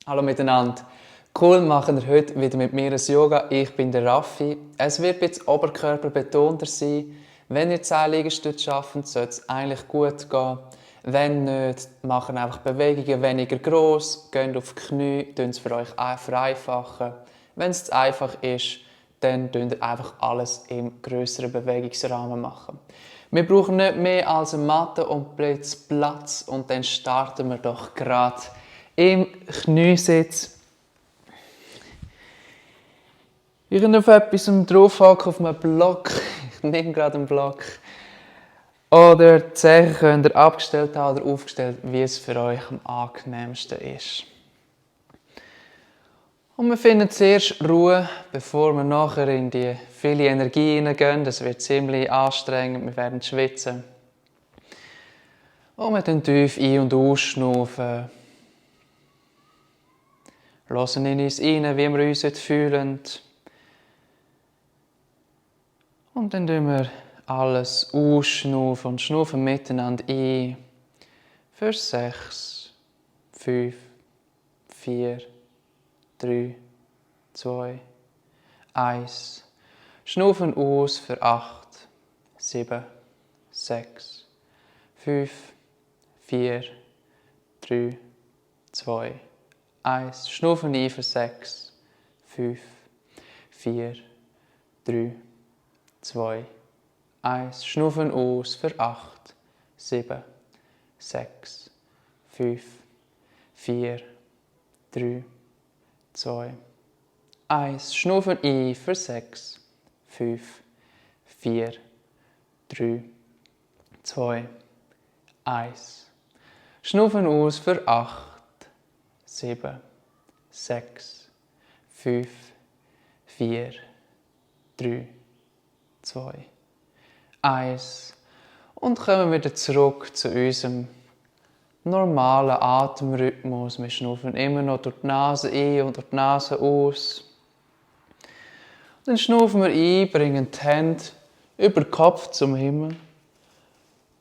Hallo miteinander. Cool, machen wir heute wieder mit mir ein Yoga. Ich bin der Raffi. Es wird ein bisschen oberkörperbetonter sein. Wenn ihr 10 Liegestütze schafft, sollte es eigentlich gut gehen. Wenn nicht, machen einfach Bewegungen weniger gross, geht auf die Knie, tun es für euch vereinfachen. Wenn es zu einfach ist, dann tun ihr einfach alles im grösseren Bewegungsrahmen machen. Wir brauchen nicht mehr als eine Matte und Platz und dann starten wir doch gerade im Kniesitz. Ich kann auf etwas draufhaken, auf einen Block. Ich nehme gerade einen Block. Oder die Zehen könnt ihr abgestellt haben oder aufgestellt, wie es für euch am angenehmsten ist. Und wir finden zuerst Ruhe, bevor wir nachher in die viele Energie hineingehen. Das wird ziemlich anstrengend, wir werden schwitzen. Und wir tun tief ein- und ausschnaufen. Lassen in uns rein, wie wir uns heute fühlen. Und dann tun wir alles ausschnaufen und schnaufen miteinander ein. Für 6, 5, 4, 3, 2, 1. Schnaufen aus für 8, 7, 6, 5, 4, 3, 2, 1. Schnaufen ein für 6, 5, 4, 3, 2, 1. Schnaufen aus für 8, 7, 6, 5, 4, 3, 2, 1. Schnaufen ein für 6, 5, 4, 3, 2, 1. Schnaufen aus für 8, 7, 6, 5, 4, 3, 2, 1. Und kommen wieder zurück zu unserem normalen Atemrhythmus. Wir schnaufen immer noch durch die Nase ein und durch die Nase aus. Dann schnaufen wir ein, bringen die Hände über den Kopf zum Himmel.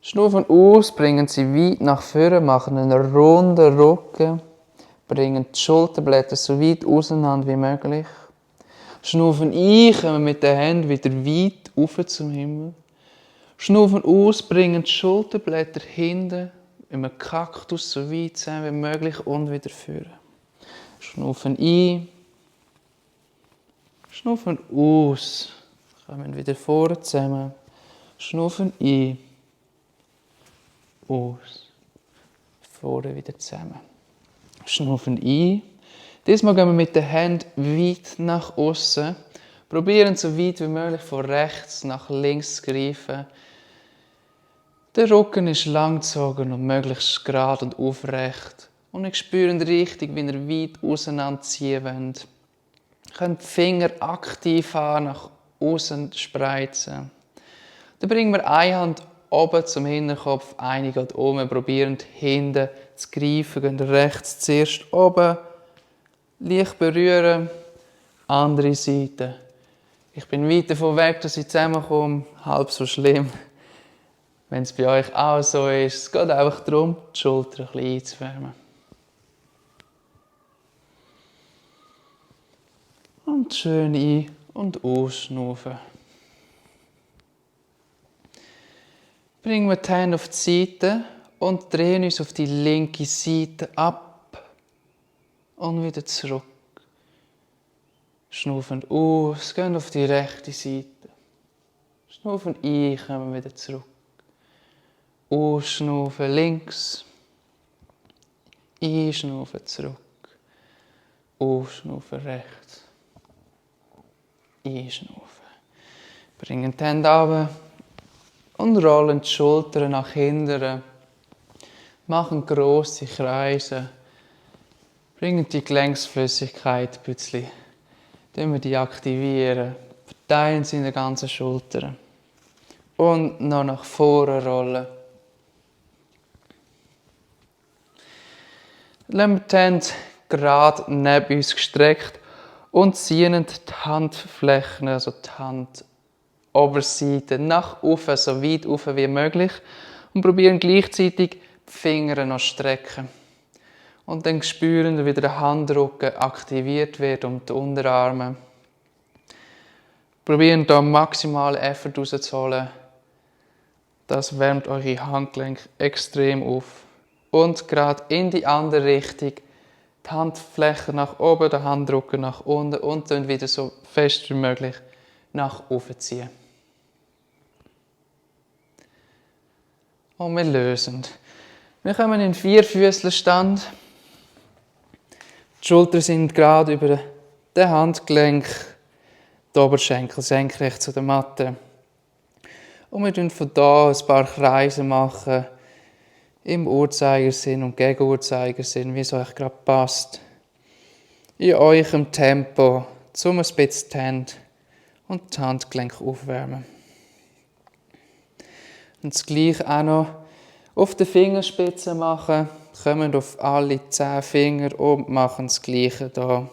Schnaufen aus, bringen sie weit nach vorne, machen einen runden Rücken. Bringen die Schulterblätter so weit auseinander wie möglich. Schnaufen ein, kommen mit den Händen wieder weit auf zum Himmel. Schnaufen aus, bringen die Schulterblätter hinten im Kaktus so weit zusammen wie möglich und wieder führen. Schnaufen ein. Schnaufen aus. Kommen wieder vor zusammen. Schnaufen ein. Aus. Vorne wieder zusammen. Schnaufen ein. Diesmal gehen wir mit den Händen weit nach außen. Probieren so weit wie möglich von rechts nach links zu greifen. Der Rücken ist langgezogen und möglichst gerade und aufrecht. Und ich spüre richtig, wie ihr weit auseinanderziehen wollt. Ihr könnt die Finger aktiv nach außen spreizen. Dann bringen wir eine Hand oben zum Hinterkopf, eine geht oben. Probieren hinten zu greifen. Gehen rechts zuerst oben. Leicht berühren. Andere Seite. Ich bin weit davon weg, dass ich zusammenkomme. Halb so schlimm. Wenn es bei euch auch so ist, es geht einfach darum, die Schulter ein bisschen einzuwärmen. Und schön ein- und ausschnaufen. Bringen wir die Hände auf die Seite und drehen uns auf die linke Seite ab und wieder zurück. Schnaufen aus, gehen auf die rechte Seite. Schnaufen ein, kommen wieder zurück. Ausschnaufen links. Einschnaufen zurück. Ausschnaufen rechts. Einschnaufen. Bringen die Hände runter und rollen die Schultern nach hinten. Machen grosse Kreise. Bringen die Gelenksflüssigkeit ein bisschen. Dann wir die aktivieren. Verteilen sie in den ganzen Schultern. Und noch nach vorne rollen. Lassen wir die Hände gerade neben uns gestreckt und ziehen die Handflächen, also die Handoberseite nach oben, so weit oben wie möglich und probieren gleichzeitig die Finger noch zu strecken. Und dann spüren, wie der Handrücken aktiviert wird und die Unterarme. Probieren hier maximalen Effort rauszuholen. Das wärmt eure Handgelenke extrem auf. Und gerade in die andere Richtung. Die Handfläche nach oben, der Handrücken nach unten und dann wieder so fest wie möglich nach oben ziehen. Und wir lösen. Wir kommen in Vierfüßlerstand. Die Schultern sind gerade über den Handgelenk, die Oberschenkel senkrecht zu der Matte. Und wir machen von hier ein paar Kreise machen, im Uhrzeigersinn und Gegenuhrzeigersinn, wie es euch gerade passt. In eurem Tempo, um ein bisschen die Hände und die Handgelenke aufwärmen. Und das Gleiche auch noch auf den Fingerspitzen machen. Kommen auf alle 10 Finger und machen das Gleiche hier.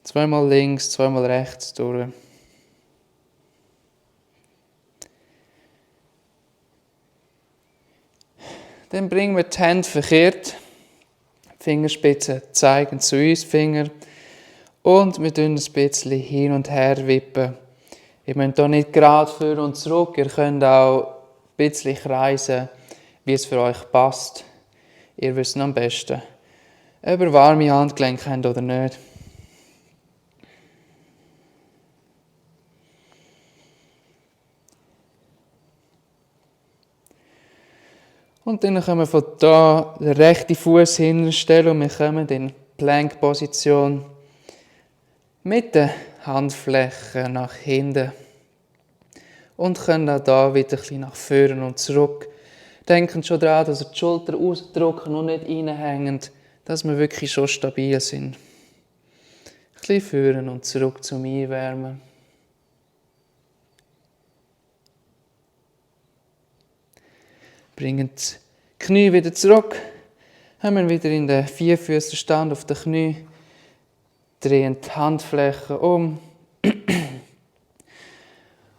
Zweimal links, zweimal rechts durch. Dann bringen wir die Hände verkehrt. Die Fingerspitzen zeigen zu uns, Finger. Und wir tun ein bisschen hin und her wippen. Ihr müsst hier nicht gerade vor und zurück. Ihr könnt auch ein bisschen kreisen, wie es für euch passt. Ihr wisst am besten, ob ihr warme Handgelenke habt oder nicht. Und dann können wir von hier den rechten Fuß hinstellen und wir kommen in Plank-Position mit den Handflächen nach hinten. Und können auch hier wieder ein bisschen nach vorne und zurück. Denken schon daran, dass ihr die Schulter ausdrücken und nicht reinhängen, dass wir wirklich schon stabil sind. Ein bisschen vorne und zurück zum Einwärmen. Bringen die Knie wieder zurück. Haben wir wieder in den Vierfüßlerstand auf den Knie. Drehen die Handflächen um.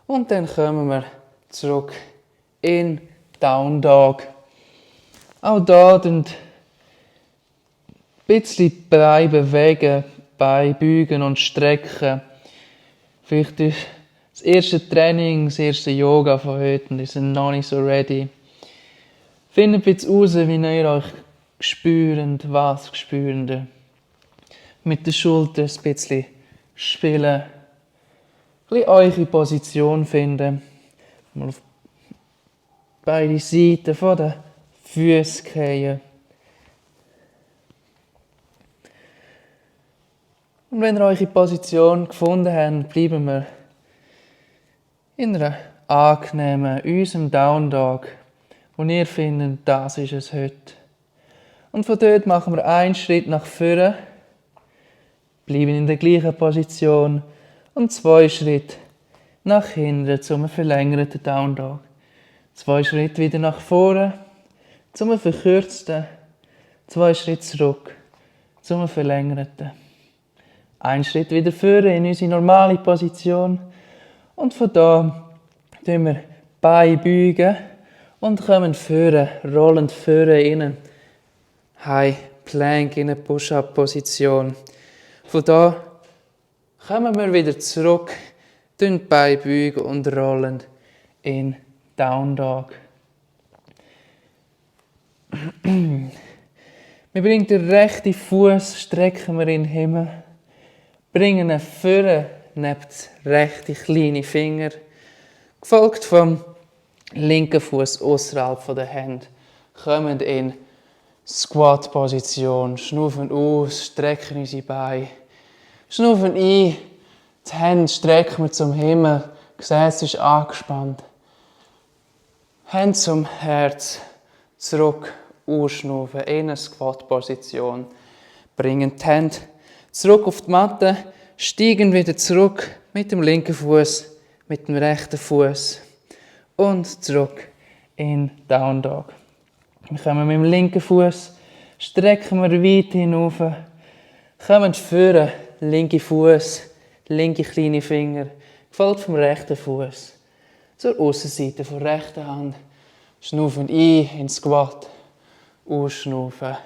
Und dann kommen wir zurück in Down Dog. Auch hier ein bisschen die Beine bewegen, Beine beugen und strecken. Vielleicht ist das erste Training, das erste Yoga von heute und ihr seid noch nicht so ready. Findet ein bisschen raus, wie ihr euch spürt, was spürt. Mit den Schultern ein bisschen spielen. Ein bisschen eure Position finden. Mal auf beide Seiten von den Füßen fallen. Und wenn ihr eure Position gefunden habt, bleiben wir in einer angenehmen, unserem Down Dog. Und ihr findet, das ist es heute. Und von dort machen wir einen Schritt nach vorne, bleiben in der gleichen Position und 2 Schritte nach hinten zum verlängerten Down Dog. 2 Schritte wieder nach vorne zum verkürzten, 2 Schritte zurück zum verlängerten. Ein Schritt wieder vorne in unsere normale Position und von da beugen wir Beine beugen. Und kommen vorne, rollend vorne rein. High Plank in eine Push-Up-Position. Von da kommen wir wieder zurück, die Beine beugen und rollend in Down Dog. Wir bringen den rechten Fuß, strecken wir in den Himmel, bringen ihn vorne neben den rechten kleinen Finger, gefolgt vom linken Fuß außerhalb der Hände. Kommen in Squat-Position. Schnaufen aus, strecken unsere Beine. Schnaufen ein. Die Hände strecken wir zum Himmel. Gesäß ist angespannt. Hände zum Herz. Zurück, ausschnaufen. In eine Squat-Position. Bringen die Hände zurück auf die Matte. Steigen wieder zurück mit dem linken Fuß, mit dem rechten Fuß. Und zurück in Down Dog. Wir kommen mit dem linken Fuß, strecken wir weit hinauf, kommen vorne, linke Fuß, linke kleine Finger, gefolgt vom rechten Fuß zur Aussenseite der rechten Hand. Schnaufen ein in Squat ausschnaufen.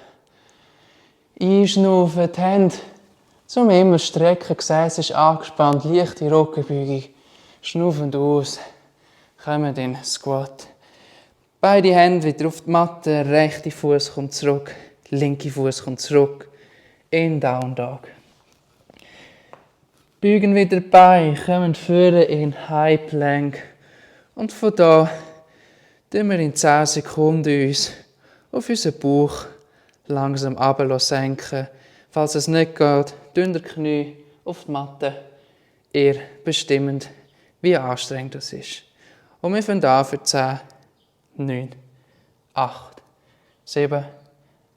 Einschnaufen, die Hände zum immer strecken, Gesäß ist angespannt, leichte Rückenbeugung. Schnaufend aus, kommen in den Squat. Beide Hände wieder auf die Matte, der rechte Fuß kommt zurück, der linke Fuß kommt zurück. In Down Dog. Beugen wieder bei, kommen führen in High Plank. Und von da tun wir in 10 Sekunden uns auf unseren Bauch langsam senken. Falls es nicht geht, tun die Knie auf die Matte. Ihr bestimmend, wie anstrengend das ist. Und wir fangen an für 10, 9, 8, 7,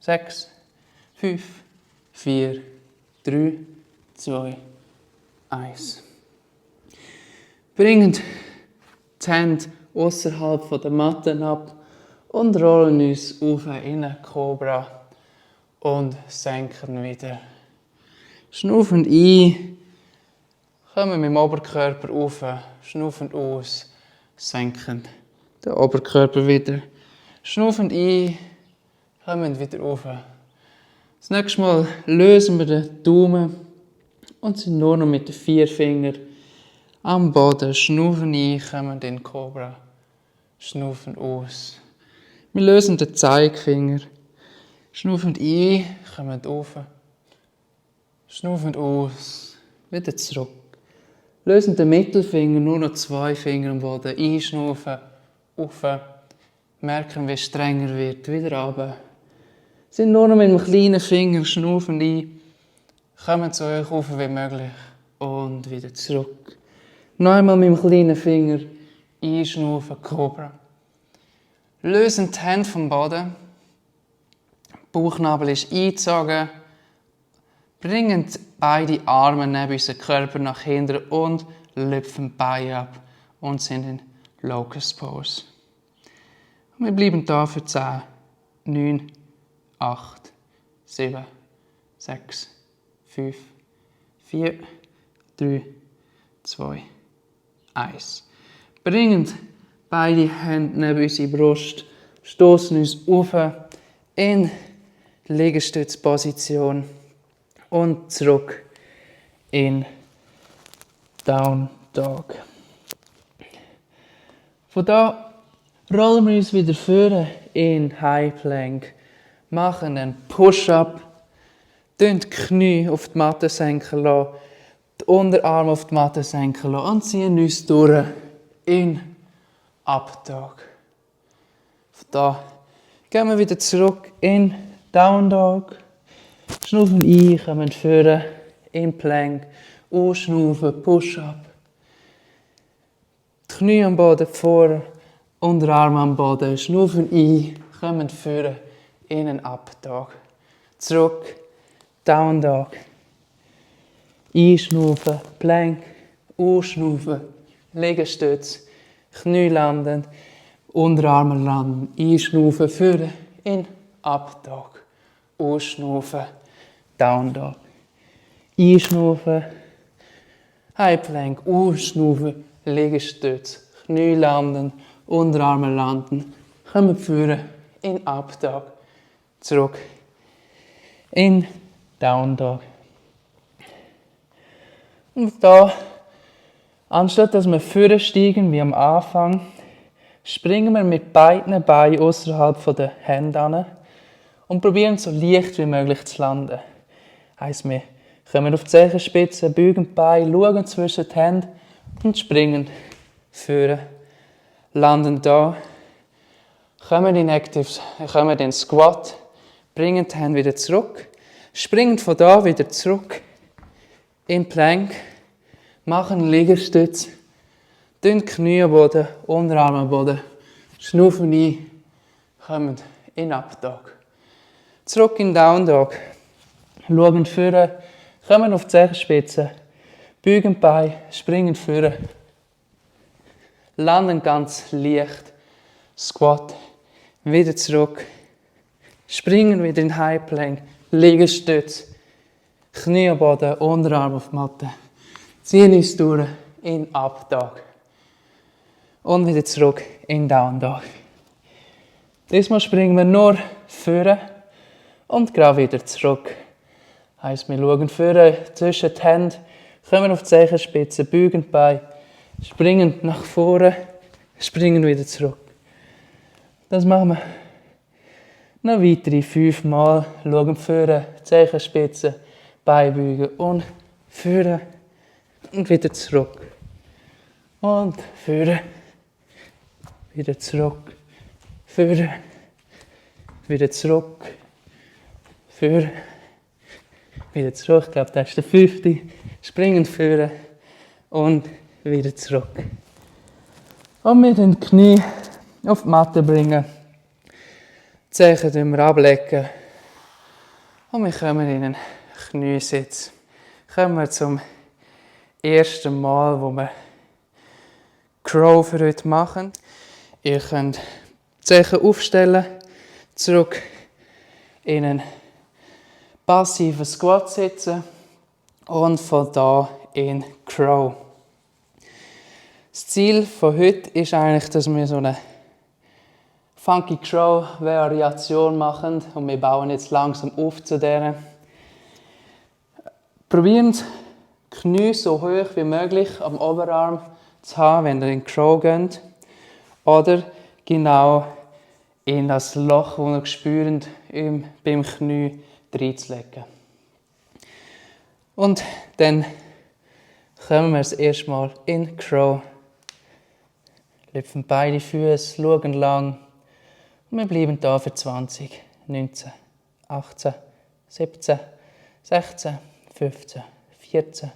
6, 5, 4, 3, 2, 1. Bringen die Hände außerhalb der Matten ab und rollen uns auf in eine Cobra und senken wieder. Schnaufend ein, kommen mit dem Oberkörper auf, schnaufend aus, senken den Oberkörper wieder. Schnaufend ein, kommen wieder auf. Das nächste Mal lösen wir den Daumen und sind nur noch mit den 4 Fingern am Boden. Schnaufen ein, kommen in den Cobra. Schnaufen aus. Wir lösen den Zeigefinger. Schnaufend ein, kommen auf. Schnaufend aus. Wieder zurück. Lösen den Mittelfinger, nur noch 2 Finger am Boden. Einschnaufen, auf. Merken, wie es strenger wird. Wieder runter. Sind nur noch mit dem kleinen Finger, schnaufen ein. Kommen zu euch auf wie möglich. Und wieder zurück. Noch einmal mit dem kleinen Finger einschnaufen, Cobra. Lösen die Hände vom Boden. Bauchnabel ist eingezogen. Bringen beide Arme neben unseren Körper nach hinten und lüpfen die Beine ab. Und sind in Locust Pose. Und wir bleiben da für 10, 9, 8, 7, 6, 5, 4, 3, 2, 1. Bringen beide Hände neben unsere Brust, stoßen uns auf in die Liegestützposition und zurück in Down Dog. Von da rollen wir uns wieder vor in High Plank, machen einen Push-Up, die Knie auf die Matte senken lassen, die Unterarme auf die Matte senken lassen und ziehen uns durch in Up Dog. Von da gehen wir wieder zurück in Down Dog. Schnaufen ein, kommen führen in Plank, ausschnaufen, Push-Up. Die Knie am Boden vor, Unterarme am Boden, schnaufen ein, kommen führen in einen Up Dog. Zurück, Down Dog. Einschnaufen, Plank, ausschnaufen, Liegestütz, Knie landen, Unterarme landen, einschnaufen, führen in Up Dog. Ausschnaufen, Down Dog. Einschnaufen, High Plank, ausschnaufen, Liegestütz, Knie landen, Unterarme landen, kommen führen in Up Dog. Zurück in Down Dog. Und da, anstatt dass wir vorne steigen wie am Anfang, springen wir mit beiden Beinen außerhalb der Hände an und probieren so leicht wie möglich zu landen. Heisst, wir kommen auf die Zehenspitze, beugen die Beine, schauen zwischen die Hände und springen vorne. Landen da, kommen in Actives, kommen in Squat, bringen die Hände wieder zurück, springen von da wieder zurück in Plank, machen Liegestütz, tun die Knie am Boden, Unterarme am Boden, schnaufen ein, kommen in Up Dog. Zurück in Down Dog, schauen vorne, kommen auf die Zehenspitze, beugen die Beine, springen vorne, landen ganz leicht, Squat, wieder zurück, springen wieder in High Plank, Liegestütz, Knie am Boden, Unterarm auf die Matte, ziehen uns durch in Up Dog und wieder zurück in Down Dog. Diesmal springen wir nur vorne und gerade wieder zurück. Heisst, wir schauen vorne zwischen die Hände, kommen auf die Zehenspitze, beugen die Beine, springen nach vorne, springen wieder zurück. Das machen wir noch weitere 5 Mal. Schauen vorne, Zehenspitze, Beine beugen und vorne und wieder zurück. Und vorne, wieder zurück, vorne, wieder zurück, vorne, wieder zurück. Ich glaube, das ist der 5. Springen vorne und wieder zurück. Und wir den Knie auf die Matte bringen. Die Zehen wir ablegen. Und wir kommen in einen Kniesitz. Kommen wir zum ersten Mal, wo wir Crow für heute machen. Ihr könnt die Zehen aufstellen, zurück in einen passiven Squat sitzen und von da in Crow. Das Ziel von heute ist eigentlich, dass wir so eine Funky Crow Variation machen und wir bauen jetzt langsam auf zu der. Probieren die Knie so hoch wie möglich am Oberarm zu haben, wenn ihr in Crow geht. Oder genau in das Loch, das ihr spürt, beim Knie reinzulegen. Und dann kommen wir das erste Mal in Crow. Lüpfen beide Füße, schauen lang. Und wir bleiben da für 20, 19, 18, 17, 16, 15, 14,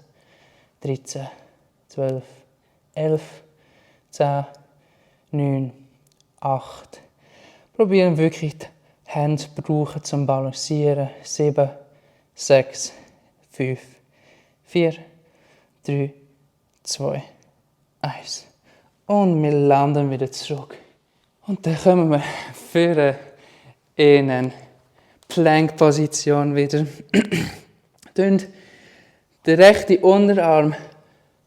13, 12, 11, 10, 9, 8. Probieren wirklich die Hände zu brauchen zum Balancieren. 7, 6, 5, 4, 3, 2, 1. Und wir landen wieder zurück. Und dann kommen wir für in eine Plank-Position wieder. Den rechten Unterarm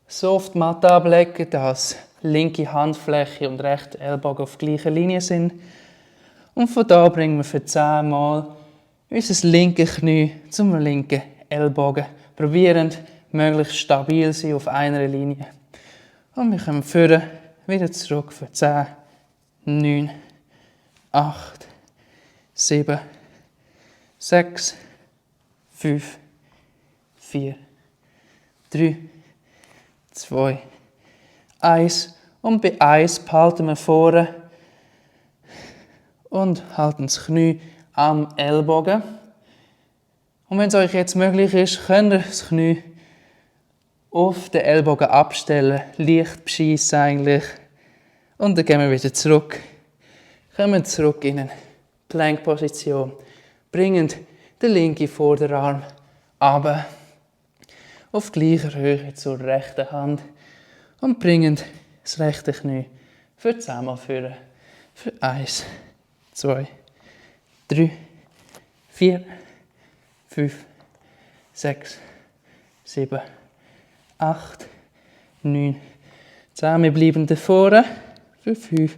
so auf die Matte ablegen, dass linke Handfläche und rechte Ellbogen auf gleicher Linie sind. Und von da bringen wir für 10 Mal unser linkes Knie zum linken Ellbogen. Probierend möglichst stabil sein auf einer Linie. Und wir kommen vorne wieder zurück für 10, 9, 8, 7, 6, 5, 4, 3, 2, 1. Und bei 1 behalten wir vorne und halten das Knie am Ellbogen. Und wenn es euch jetzt möglich ist, könnt ihr das Knie auf den Ellbogen abstellen, leicht beschiessen eigentlich. Und dann gehen wir wieder zurück. Kommen zurück in eine Plank-Position. Bringen den linken Vorderarm runter auf gleicher Höhe zur rechten Hand und bringen das rechte Knie für 10 Mal führen. Für 1, 2, 3, 4, 5, 6, 7, 8, 9, 10. Wir bleiben da vorne. Für 5,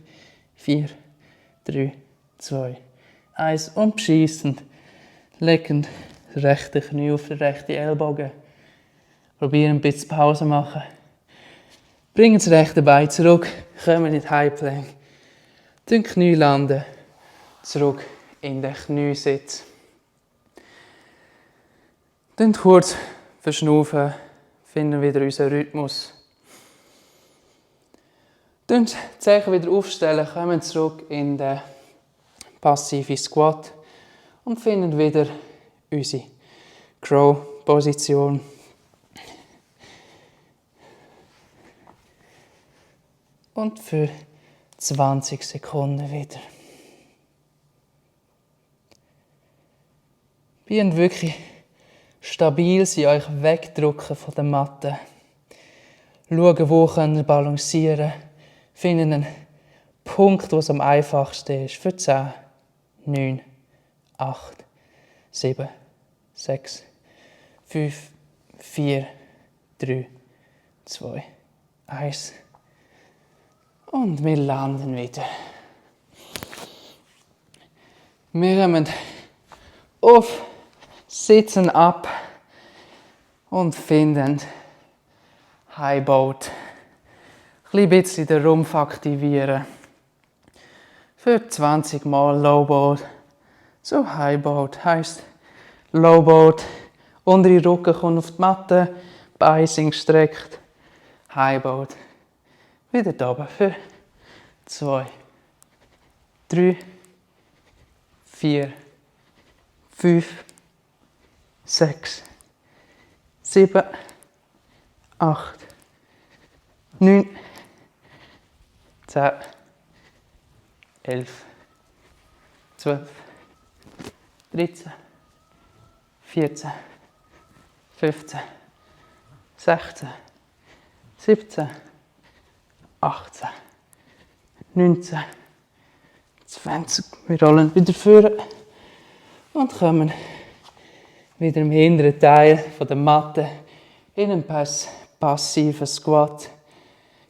4, 3, 2, 1. Und beschießend. Legend das rechte Knie auf den rechten Ellbogen. Probieren ein bisschen Pause machen. Bringen das rechte Bein zurück. Kommen in die High Plank. Den Knie landen. Zurück in den Kniesitz. Dann kurz verschnaufen. Finden wieder unseren Rhythmus. Dann die Zehen wieder aufstellen, kommen zurück in den passiven Squat und finden wieder unsere Crow-Position. Und für 20 Sekunden wieder. Probiert wirklich stabil sein, euch wegdrücken von der Matte. Schauen, wo ihr balancieren könnt. Finden einen Punkt, wo es am einfachsten ist. Für 10, 9, 8, 7, 6, 5, 4, 3, 2, 1. Und wir landen wieder. Wir kommen auf Sitzen ab und finden High Boat. Ein bisschen den Rumpf aktivieren. Für 20 Mal Low Boat. So High Boat heisst Low Boat. Untere Rücken kommt auf die Matte. Beine sind gestreckt. High Boat. Wieder da oben für 2, 3, 4, 5, 6, 7, 8, 9, 10, 11, 12, 13, 14, 15, 16, 17, 18, 19, 20. Wir rollen wieder vor und kommen wieder im hinteren Teil der Matte in einen passiven Squat.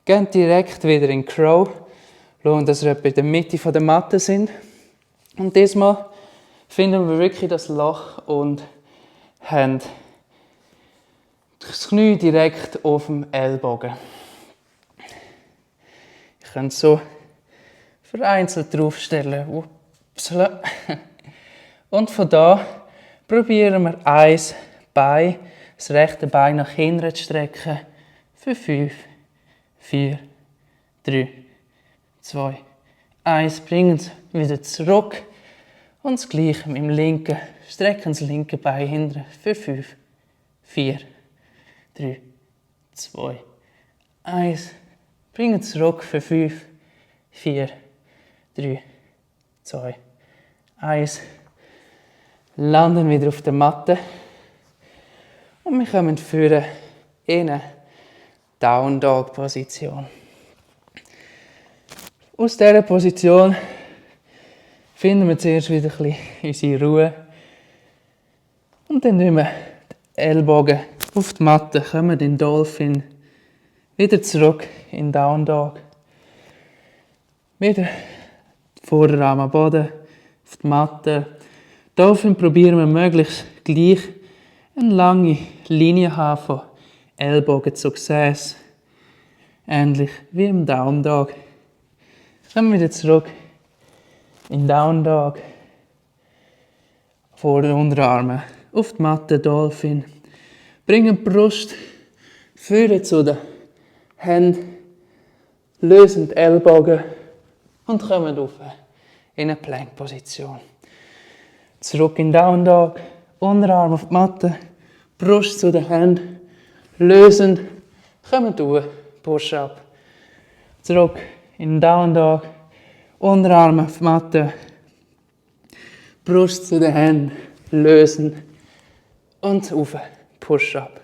Gehen direkt wieder in Crow. Schauen, dass wir etwa in der Mitte der Matte sind. Und diesmal finden wir wirklich das Loch und haben das Knie direkt auf dem Ellbogen. Ich kann so vereinzelt draufstellen. Upsala. Und von da probieren wir ein Bein, das rechte Bein nach hinten zu strecken. Für 5, 4, 3, 2, 1. Bringen es wieder zurück. Und das Gleiche mit dem linken. Strecken das linke Bein hinten. Für 5, 4, 3, 2, 1. Bringen es zurück für 5, 4, 3, 2, 1. Landen wieder auf der Matte. Und wir kommen führen in eine Down Dog Position. Aus dieser Position finden wir zuerst wieder ein bisschen unsere Ruhe. Und dann nehmen wir die Ellbogen auf die Matte, kommen in den Dolphin, wieder zurück in Down Dog. Wieder die Vorderarme am Boden, auf die Matte. Dolphin probieren wir möglichst gleich eine lange Linie haben von Ellbogen zu Gesäß. Ähnlich wie im Down Dog. Kommen wir wieder zurück in Down Dog. Vor den Unterarmen auf die Matte, Dolphin. Bringen die Brust führen zu den Händen. Lösen die Ellbogen und kommen auf in eine Plank-Position. Zurück in Down Dog, Unterarm auf die Matte, Brust zu den Händen, lösen, kommen durch, Push-Up. Zurück in Down Dog, Unterarm auf die Matte, Brust zu den Händen, lösen und auf, Push-Up.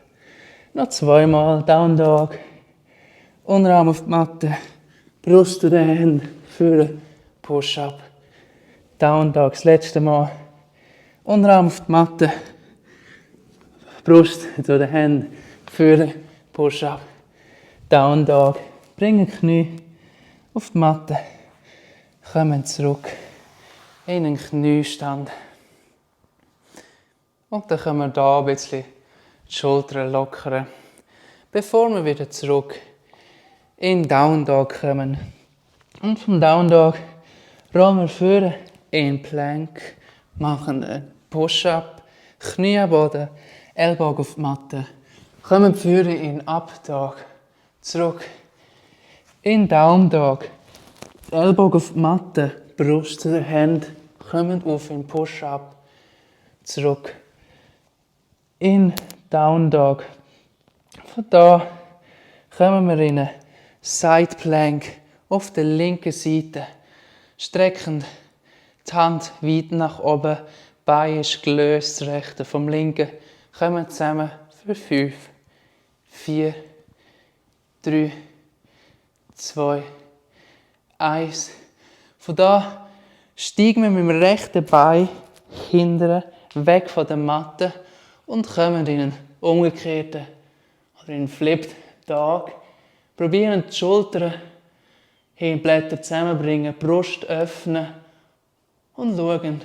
Noch zweimal Down Dog, Unterarm auf die Matte, Brust zu den Händen, führen, Push-Up. Down Dog, das letzte Mal. Unterarm auf die Matte, Brust zu den Händen, führen, Push-Up. Down Dog, bringen Knie auf die Matte, kommen zurück in einen Kniestand. Und dann können wir hier ein bisschen die Schultern lockern, bevor wir wieder zurück in Down Dog kommen. Und vom Down Dog rollen wir vor in Plank, machen einen Push-Up, Knie am Boden, Ellbogen auf die Matte, kommen vor in Up Dog, zurück in Down Dog, Ellbogen auf die Matte, Brust zu den Händen, kommen auf in Push-Up, zurück in Down Dog. Von da kommen wir in eine Side Plank auf der linken Seite, streckend die Hand weit nach oben, Bein ist gelöst, das rechte vom linken, kommen zusammen für 5, 4, 3, 2, 1. Von da steigen wir mit dem rechten Bein hinten weg von der Matte und kommen in einen umgekehrten oder in einen Flipped Dog. Probieren die Schultern Blätter zusammenbringen, Brust öffnen und schauen,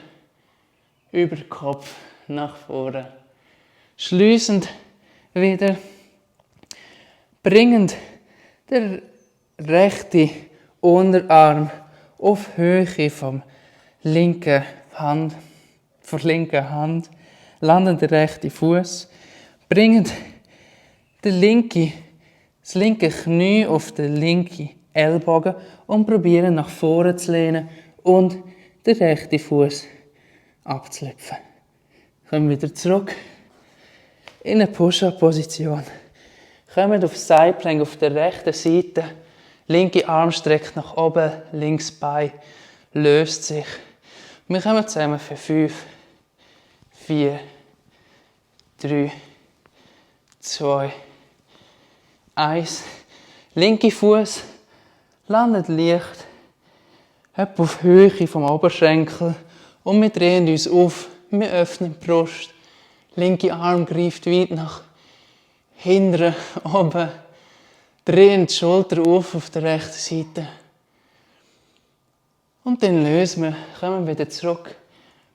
über den Kopf nach vorne. Schliessend wieder bringend der rechte Unterarm auf Höhe vom linken Hand, landend der rechte Fuß, bringend das linke Knie auf den linken Ellbogen und probieren nach vorne zu lehnen und den rechten Fuß abzulüpfen. Kommen wieder zurück in eine Push-Up-Position. Kommen auf Side Plank auf der rechten Seite. Linke Arm streckt nach oben, links Bein löst sich. Wir kommen zusammen für 5, 4, 3, 2, 1. Linke Fuß landet leicht etwa auf Höhe vom Oberschenkel und wir drehen uns auf. Wir öffnen die Brust. Linke Arm greift weit nach hinten oben. Drehen die Schulter auf der rechten Seite. Und dann lösen wir, kommen wieder zurück.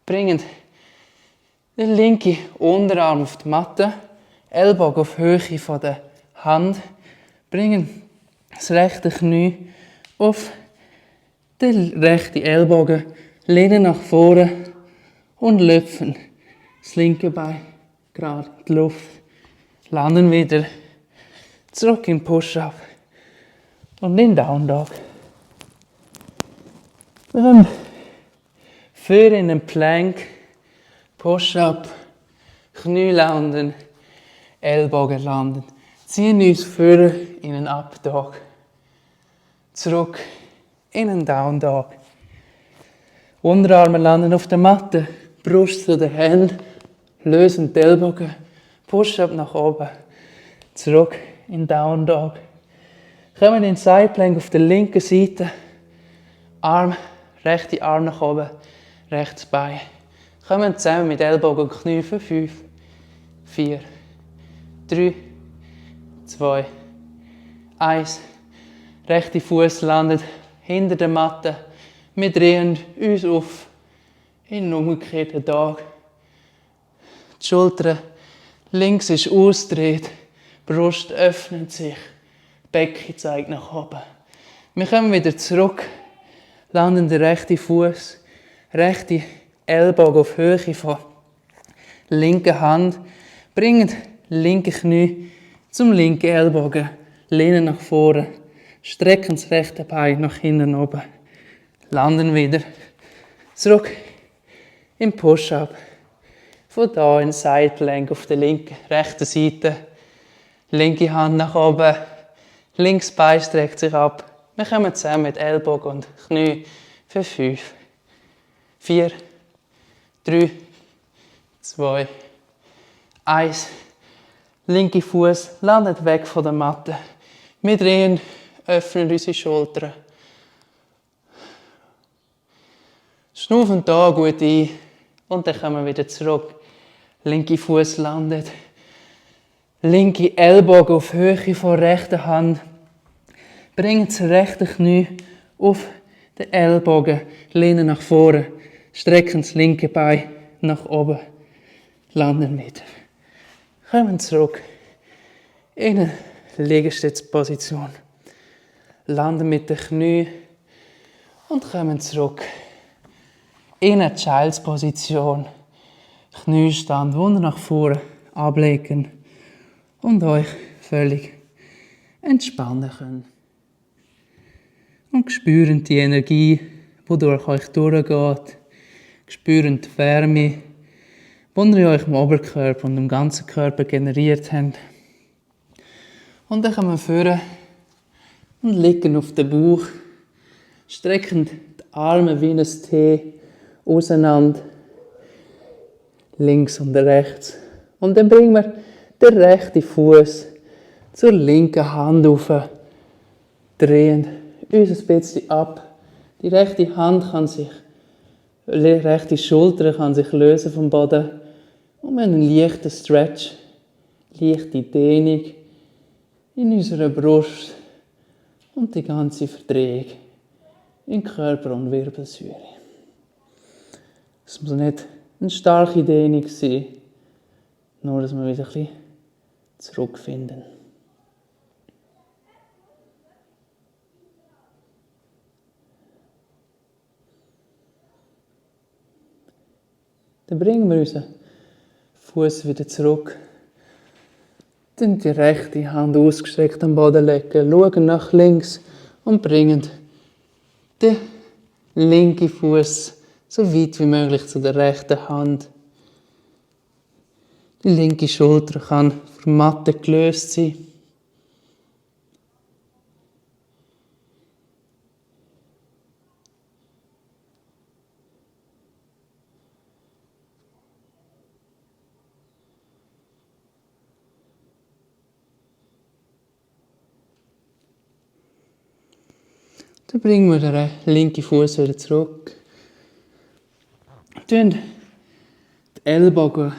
Bringen den linken Unterarm auf die Matte. Ellbogen auf Höhe von der Hand. Bringen das rechte Knie auf den rechten Ellbogen. Lehnen nach vorne und löpfen. Das linke Bein gerade in die Luft. Landen wieder. Zurück in Push-Up und in Down Dog. Wir haben für in einen Plank, Push-Up, Knie landen, Ellbogen landen. Ziehen uns vor in einen Up Dog. Zurück in einen Down Dog. Unterarme landen auf der Matte, Brust zu den Händen, lösen die Ellbogen, Push-Up nach oben. Zurück in Down Dog. Kommen in Side Plank auf der linken Seite. Rechte Arm nach oben, rechtes Bein. Kommen zusammen mit Ellbogen und Knie für 5, 4, 3, 2, 1. Rechte Fuß landet hinter der Matte. Wir drehen uns auf in einen umgekehrten Dog. Die Schultern links ist ausgedreht. Brust öffnet sich, Becken zeigt nach oben. Wir kommen wieder zurück, landen den rechten Fuß, rechte Ellbogen auf Höhe von linker Hand, bringen linke Knie zum linken Ellbogen, lehnen nach vorne, strecken das rechte Bein nach hinten oben, landen wieder, zurück im Push-Up, von da in Side Plank auf der rechten Seite. Linke Hand nach oben, links Bein streckt sich ab. Wir kommen zusammen mit Ellbogen und Knie für 5, 4, 3, 2, 1. Linke Fuß landet weg von der Matte. Wir drehen, öffnen unsere Schultern. Schnaufen da gut ein und dann kommen wir wieder zurück. Linke Fuß landet. Linke Ellbogen auf Höhe von rechter Hand. Bringen das rechte Knie auf den Ellbogen, lehnen nach vorne, strecken das linke Bein nach oben, landen wieder. Kommen zurück in eine Liegestützposition. Landen mit den Knien und kommen zurück in eine Child's Position. Kniestand, Wunder nach vorne ablegen und euch völlig entspannen können. Und spüren die Energie, die durch euch durchgeht. Spüren die Wärme, die ihr euch im Oberkörper und im ganzen Körper generiert habt. Und dann kommen wir vor und liegen auf den Bauch, strecken die Arme wie ein T auseinander, links und rechts. Und dann bringen wir den rechten Fuß zur linken Hand auf, drehen uns ein bisschen ab. Die rechte Hand kann sich, die rechte Schulter kann sich lösen vom Boden. Und wir haben einen leichten Stretch, leichte Dehnung in unserer Brust und die ganze Verdrehung in Körper und Wirbelsäule. Es muss nicht eine starke Dehnung sein. Nur, dass wir wieder ein bisschen zurückfinden. Dann bringen wir unseren Fuß wieder zurück. Dann die rechte Hand ausgestreckt am Boden legen, schauen nach links und bringen den linken Fuß so weit wie möglich zu der rechten Hand. Die linke Schulter kann von der Matte gelöst sein. Dann bringen wir den linken Fuß wieder zurück. Wir die Ellbogen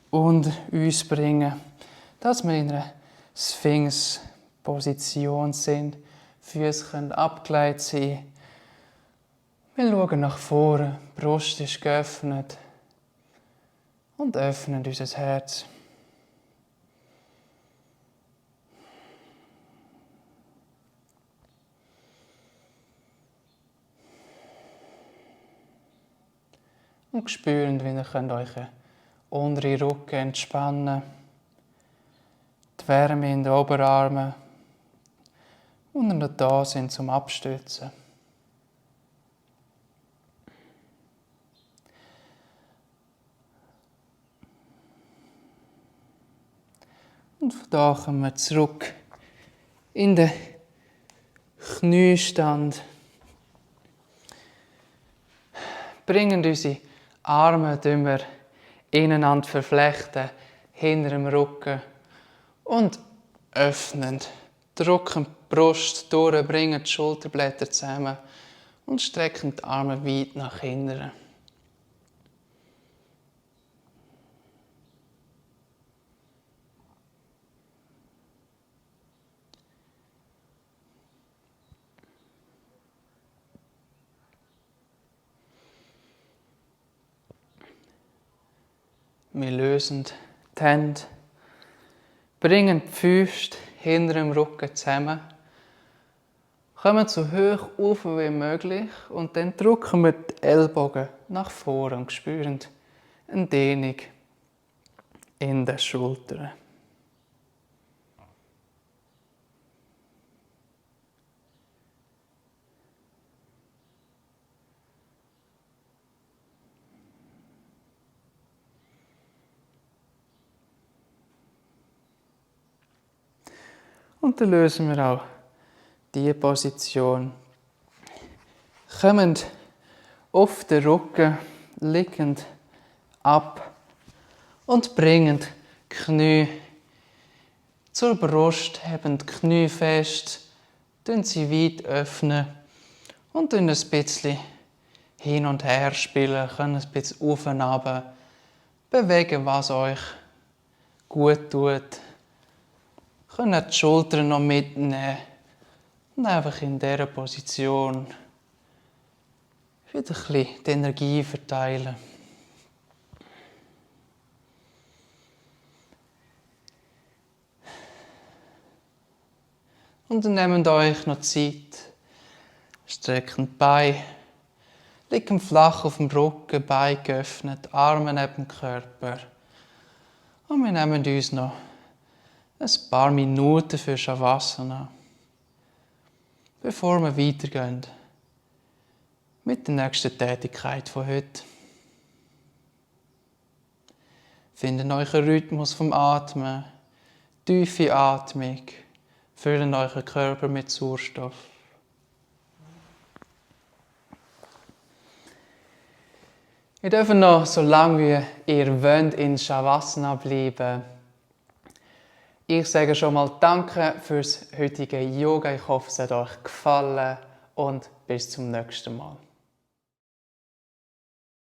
unter uns bringen, dass wir in einer Sphinx-Position sind. Die Füße können abgeleitet sein. Wir schauen nach vorne, die Brust ist geöffnet und öffnen unser Herz. Und spüren, wie ihr euren unteren Rücken entspannen könnt. Die Wärme in den Oberarmen. Und ihr noch da sind zum Abstützen. Und von da kommen wir zurück in den Kniestand. Bringen unsere Arme ineinander verflechten, hinter dem Rücken und öffnen. Drücken die Brust durch, bringen die Schulterblätter zusammen und strecken die Arme weit nach hinten. Wir lösen die Hände, bringen die Füße hinter dem Rücken zusammen, kommen so hoch auf wie möglich und dann drücken wir die Ellbogen nach vorne und spüren eine Dehnung in den Schultern. Und dann lösen wir auch diese Position. Kommen auf den Rücken liegend ab und bringen die Knie zur Brust, haben die Knie fest, öffnen sie weit öffnen und ein bisschen hin und her spielen, können ein bisschen auf und runter bewegen, was euch gut tut. Können die Schultern noch mitnehmen und einfach in dieser Position wieder ein bisschen die Energie verteilen. Und dann nehmt euch noch Zeit, streckt die Beine, liegt flach auf dem Rücken, Beine geöffnet, Arme neben dem Körper. Und wir nehmen uns noch ein paar Minuten für Shavasana, bevor wir weitergehen mit der nächsten Tätigkeit von heute. Findet euren Rhythmus vom Atmen, tiefe Atmung, füllen euren Körper mit Sauerstoff. Ihr dürft noch so lange wie ihr wollt in Shavasana bleiben. Ich sage schon mal Danke fürs heutige Yoga. Ich hoffe, es hat euch gefallen und bis zum nächsten Mal.